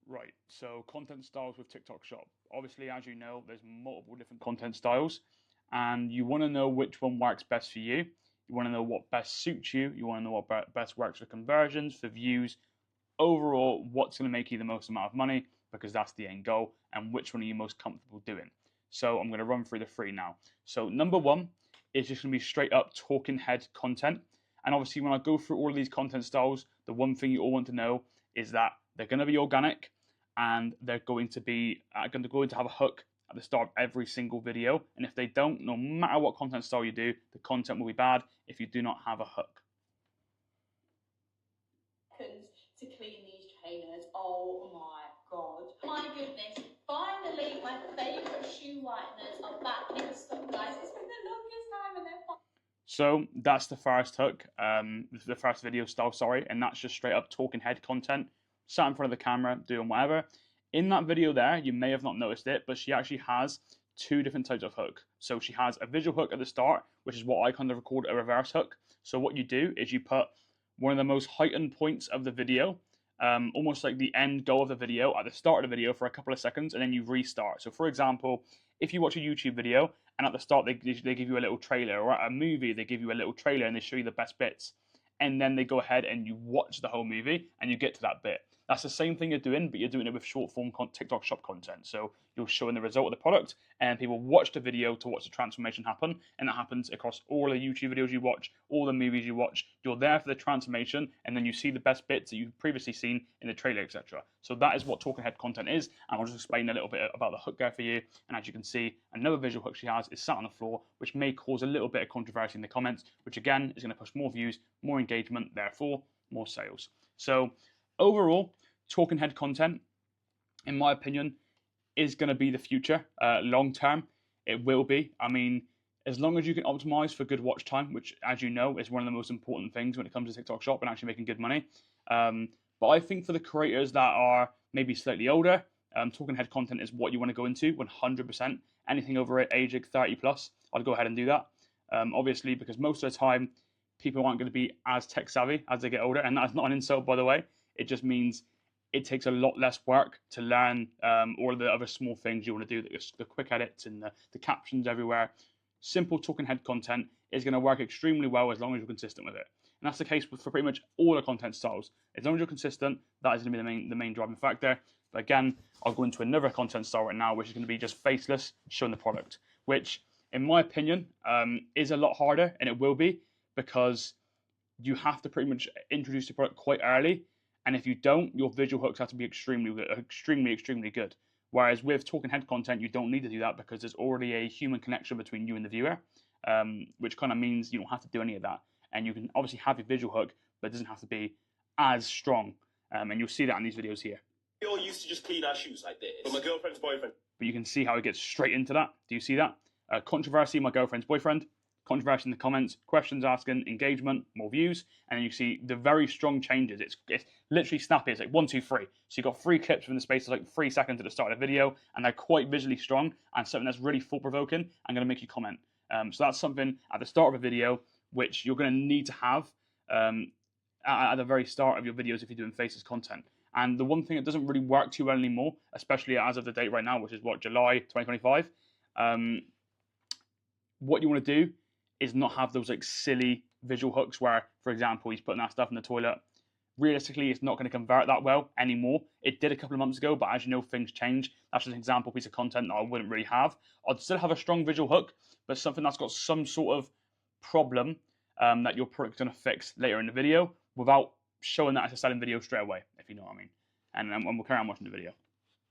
Right, so content styles with TikTok Shop. Obviously, as you know, there's multiple different content styles, and you want to know which one works best for you. You want to know what best suits you. You want to know what best works for conversions, for views. Overall, what's going to make you the most amount of money, because that's the end goal, and which one are you most comfortable doing. So I'm going to run through the three now. So number one is just going to be straight up talking head content. And obviously, when I go through all of these content styles, the one thing you all want to know is that they're going to be organic, and they're going to have a hook at the start of every single video. And if they don't, no matter what content style you do, the content will be bad if you do not have a hook. To clean these trainers. Oh my god. My goodness. Finally, my favourite shoe whiteners are back in stock, guys. It's been the longest time and they're fine. So that's the first hook, the first video style, sorry, and that's just straight up talking head content, sat in front of the camera, doing whatever. In that video there, you may have not noticed it, but she actually has two different types of hook. So she has a visual hook at the start, which is what I kind of called a reverse hook. So what you do is you put one of the most heightened points of the video, almost like the end goal of the video, at the start of the video for a couple of seconds, and then you restart. So for example, if you watch a YouTube video and at the start they give you a little trailer, or at a movie they give you a little trailer and they show you the best bits, and then they go ahead and you watch the whole movie and you get to that bit. That's the same thing you're doing, but you're doing it with short form TikTok Shop content. So you're showing the result of the product, and people watch the video to watch the transformation happen. And that happens across all the YouTube videos you watch, all the movies you watch. You're there for the transformation, and then you see the best bits that you've previously seen in the trailer, etc. So that is what talking head content is. And I'll just explain a little bit about the hook there for you. And as you can see, another visual hook she has is sat on the floor, which may cause a little bit of controversy in the comments, which again is going to push more views, more engagement, therefore more sales. So overall, talking head content, in my opinion, is going to be the future. Long term, it will be. I mean, as long as you can optimize for good watch time, which, as you know, is one of the most important things when it comes to TikTok Shop and actually making good money. But I think for the creators that are maybe slightly older, talking head content is what you want to go into 100%. Anything over age 30 plus, I'd go ahead and do that. Obviously, because most of the time, people aren't going to be as tech savvy as they get older. And that's not an insult, by the way. It just means it takes a lot less work to learn all of the other small things you want to do, the quick edits and the captions everywhere. Simple talking head content is going to work extremely well as long as you're consistent with it. And that's the case for pretty much all the content styles. As long as you're consistent, that is going to be the main driving factor. But again, I'll go into another content style right now, which is going to be just faceless, showing the product, which, in my opinion, is a lot harder, and it will be, because you have to pretty much introduce the product quite early. And if you don't, your visual hooks have to be extremely good. Whereas with talking head content, you don't need to do that, because there's already a human connection between you and the viewer, which kind of means you don't have to do any of that. And you can obviously have your visual hook, but it doesn't have to be as strong. And you'll see that in these videos here. We all used to just clean our shoes like this, but my girlfriend's boyfriend. But you can see how it gets straight into that. Do you see that? Controversy, my girlfriend's boyfriend. Controversy in the comments, questions asking, engagement, more views, and then you see the very strong changes. It's literally snappy. It's like 1, 2, 3. So you've got 3 clips within the space of like 3 seconds at the start of the video, and they're quite visually strong and something that's really thought-provoking and going to make you comment. So that's something at the start of a video which you're going to need to have at the very start of your videos if you're doing faceless content. And the one thing that doesn't really work too well anymore, especially as of the date right now, which is what, July 2025, what you want to do is not have those like silly visual hooks where, for example, he's putting that stuff in the toilet. Realistically, it's not going to convert that well anymore. It did a couple of months ago, but as you know, things change. That's just an example piece of content that I wouldn't really have. I'd still have a strong visual hook, but something that's got some sort of problem that your product's going to fix later in the video without showing that as a selling video straight away, if you know what I mean. And we'll carry on watching the video.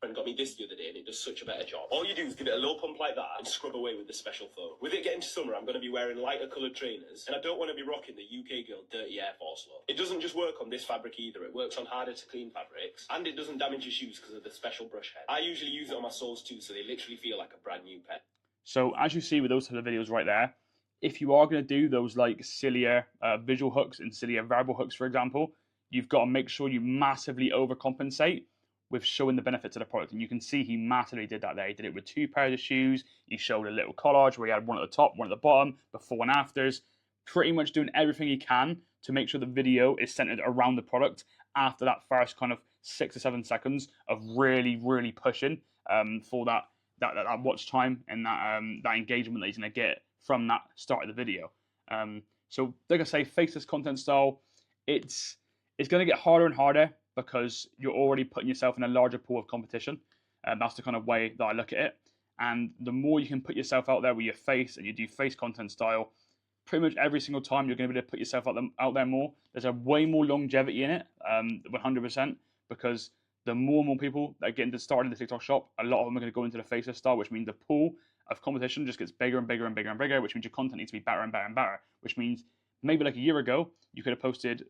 Friend got me this the other day, and it does such a better job. All you do is give it a little pump like that and scrub away with the special foam. With it getting to summer, I'm going to be wearing lighter coloured trainers, and I don't want to be rocking the UK Girl Dirty Air Force look. It doesn't just work on this fabric either. It works on harder to clean fabrics, and it doesn't damage your shoes because of the special brush head. I usually use it on my soles too, so they literally feel like a brand new pair. So as you see with those type of videos right there, if you are going to do those like sillier visual hooks and sillier verbal hooks, for example, you've got to make sure you massively overcompensate with showing the benefits of the product. And you can see he massively did that there. He did it with 2 pairs of shoes. He showed a little collage where he had one at the top, one at the bottom, before and afters, pretty much doing everything he can to make sure the video is centered around the product after that first kind of 6 to 7 seconds of really, really pushing for that watch time and that engagement that he's going to get from that start of the video. So, like I say, faceless content style, it's going to get harder and harder because you're already putting yourself in a larger pool of competition. That's the kind of way that I look at it. And the more you can put yourself out there with your face and you do face content style, pretty much every single time you're going to be able to put yourself out there more. There's a way more longevity in it, 100%, because the more and more people that get into starting the TikTok shop, a lot of them are going to go into the faceless style, which means the pool of competition just gets bigger and bigger and bigger and bigger, which means your content needs to be better and better and better, which means maybe like a year ago, you could have posted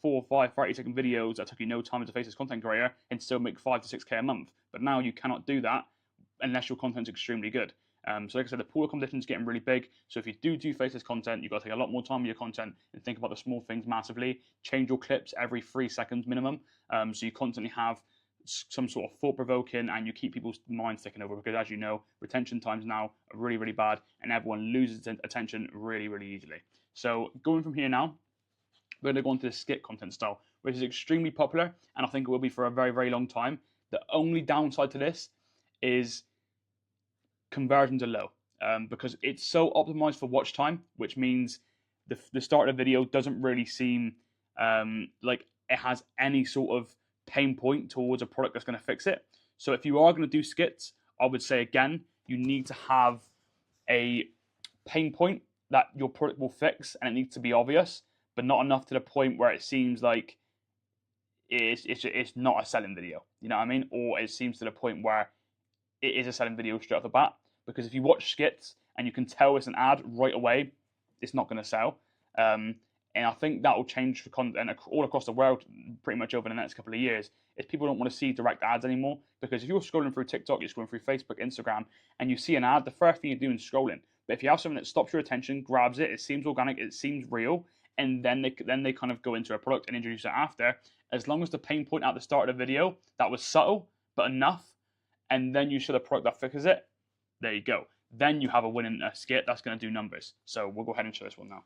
4 or 5 30-second videos that took you no time as a faceless content creator and still make 5 to 6K a month. But now you cannot do that unless your content's extremely good. So like I said, the pool of competition is getting really big. So if you do faceless content, you've got to take a lot more time with your content and think about the small things massively. Change your clips every 3 seconds minimum. So you constantly have some sort of thought-provoking and you keep people's minds ticking over, because as you know, retention times now are really, really bad and everyone loses attention really, really easily. So going from here now, we're going to go into the skit content style, which is extremely popular and I think it will be for a very, very long time. The only downside to this is conversions are low because it's so optimized for watch time, which means the start of the video doesn't really seem like it has any sort of pain point towards a product that's going to fix it. So if you are going to do skits, I would say again, you need to have a pain point that your product will fix, and it needs to be obvious, but not enough to the point where it seems like it's not a selling video. You know what I mean? Or it seems to the point where it is a selling video straight off the bat. Because if you watch skits and you can tell it's an ad right away, it's not going to sell. And I think that will change for content all across the world pretty much over the next couple of years. Is people don't want to see direct ads anymore. Because if you're scrolling through TikTok, you're scrolling through Facebook, Instagram, and you see an ad, the first thing you're doing is scrolling. But if you have something that stops your attention, grabs it, it seems organic, it seems real, and then they kind of go into a product and introduce it after, as long as the pain point at the start of the video that was subtle but enough, and then you show the product that fixes it, there you go. Then you have a winning skit that's going to do numbers. So we'll go ahead and show this one now.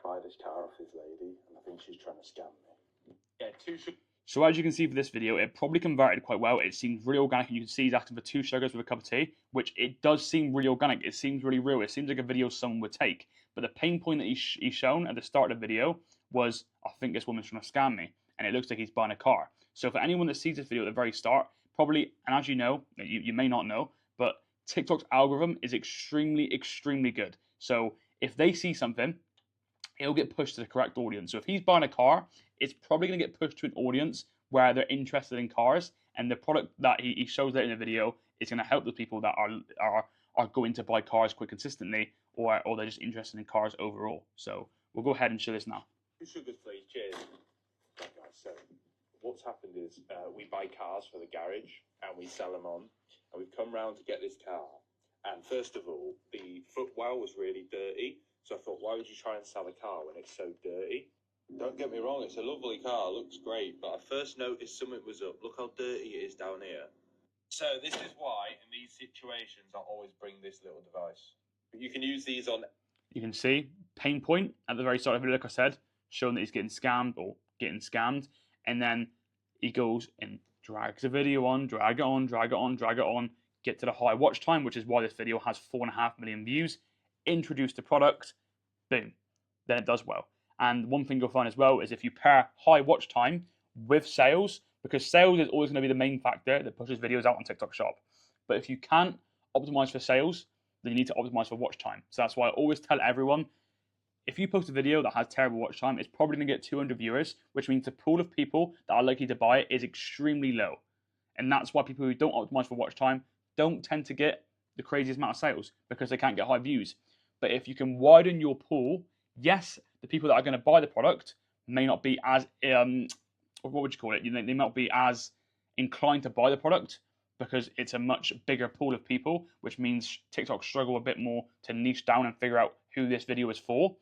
Buy this car off this lady, and I think she's trying to scam me. Yeah, So as you can see for this video, it probably converted quite well. It seems really organic, and you can see he's asking for 2 sugars with a cup of tea, which it does seem really organic. It seems really real. It seems like a video someone would take. But the pain point that he's shown at the start of the video was, I think this woman's trying to scam me, and it looks like he's buying a car. So for anyone that sees this video at the very start, probably, and as you know, you may not know, but TikTok's algorithm is extremely, extremely good. So if they see something, it'll get pushed to the correct audience. So if he's buying a car, it's probably going to get pushed to an audience where they're interested in cars, and the product that he shows there in the video is going to help the people that are going to buy cars quite consistently, or they're just interested in cars overall. So we'll go ahead and show this now. 2 sugars, please. Cheers. Right, guys, so what's happened is we buy cars for the garage and we sell them on, and we've come round to get this car. And first of all, the footwell was really dirty, so I thought, why would you try and sell a car when it's so dirty? Don't get me wrong, it's a lovely car, looks great, but I first noticed something was up. Look how dirty it is down here. So this is why, in these situations, I always bring this little device. You can use these on... You can see, pain point at the very start of the video, like I said, showing that he's getting scammed or getting scammed, and then he goes and drags the video on, drag it on, drag it on, drag it on, get to the high watch time, which is why this video has 4.5 million views, introduce the product, boom, then it does well. And one thing you'll find as well is if you pair high watch time with sales, because sales is always going to be the main factor that pushes videos out on TikTok Shop. But if you can't optimize for sales, then you need to optimize for watch time. So that's why I always tell everyone, if you post a video that has terrible watch time, it's probably going to get 200 viewers, which means the pool of people that are likely to buy it is extremely low. And that's why people who don't optimize for watch time don't tend to get the craziest amount of sales, because they can't get high views. But if you can widen your pool, yes, the people that are going to buy the product may not be as, what would you call it? They may not be as inclined to buy the product because it's a much bigger pool of people, which means TikTok struggle a bit more to niche down and figure out who this video is for.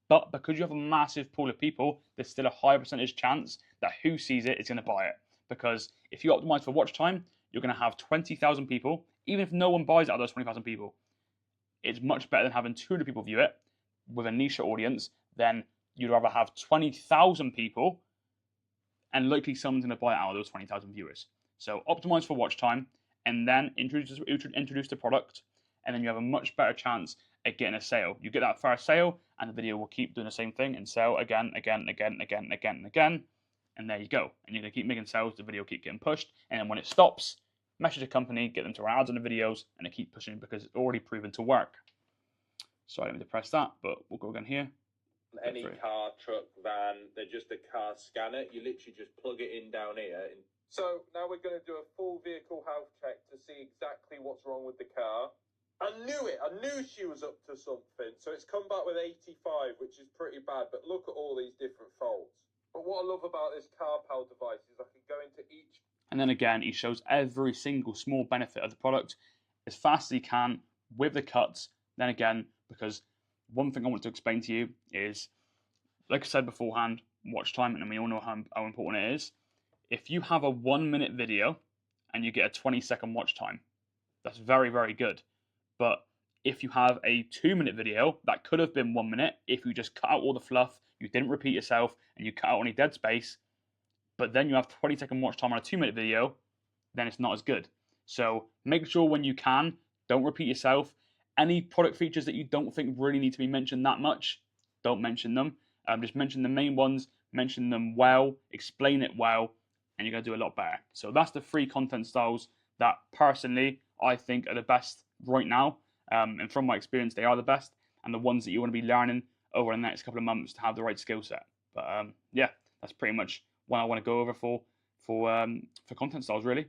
But because you have a massive pool of people, there's still a high percentage chance that who sees it is going to buy it. Because if you optimize for watch time, you're going to have 20,000 people. Even if no one buys out of those 20,000 people, it's much better than having 200 people view it with a niche audience. Then you'd rather have 20,000 people and likely someone's going to buy it out of those 20,000 viewers. So optimize for watch time, and then introduce the product, and then you have a much better chance at getting a sale. You get that first sale, and the video will keep doing the same thing and sell again, and there you go. And you're going to keep making sales, the video keep getting pushed, and then when it stops, message a company, get them to run ads on the videos, and they keep pushing because it's already proven to work. Sorry, let me depress that, but we'll go again here. Any car, truck, van, they're just a car scanner. You literally just plug it in down here. So now we're going to do a full vehicle health check to see exactly what's wrong with the car. I knew it. I knew she was up to something. So it's come back with 85, which is pretty bad. But look at all these different faults. But what I love about this CarPal device is I can go into each. And then again, he shows every single small benefit of the product as fast as he can with the cuts. Then again, because one thing I want to explain to you is, like I said beforehand, watch time, and we all know how important it is. If you have a 1 minute video and you get a 20-second watch time, that's very, very good. But if you have a 2 minute video, that could have been 1 minute if you just cut out all the fluff, you didn't repeat yourself, and you cut out any dead space, but then you have 20-second watch time on a 2 minute video, then it's not as good. So make sure when you can, don't repeat yourself. Any product features that you don't think really need to be mentioned that much, don't mention them. Just mention the main ones, mention them well, explain it well, and you're going to do a lot better. So that's the 3 content styles that personally I think are the best right now. And from my experience, they are the best, and the ones that you want to be learning over the next couple of months to have the right skill set. But yeah, that's pretty much what I want to go over for content styles, really.